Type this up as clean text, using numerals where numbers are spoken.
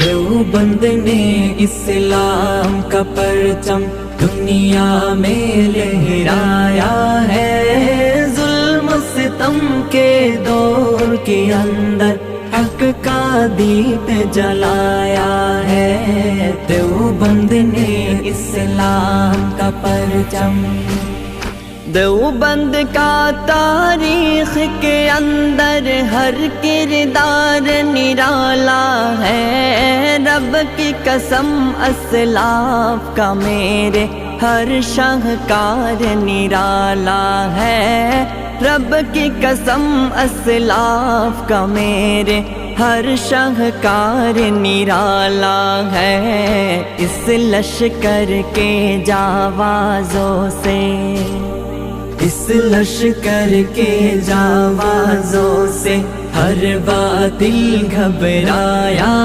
دیوبند نے اسلام کا پرچم دنیا میں لہرایا ہے، ظلم ستم کے دور کے اندر حق کا دیپ جلایا ہے، دیوبند نے اسلام کا پرچم۔ دیوبند کا تاریخ کے اندر ہر کردار نرالا ہے، رب کی قسم اسلاف کا میرے ہر شاہکار نرالا ہے، رب کی قسم اسلاف کا میرے ہر شاہکار نرالا ہے، اس لشکر کے جاوازوں سے، اس لشکر کے جاوازوں سے ہر باطل گھبرایا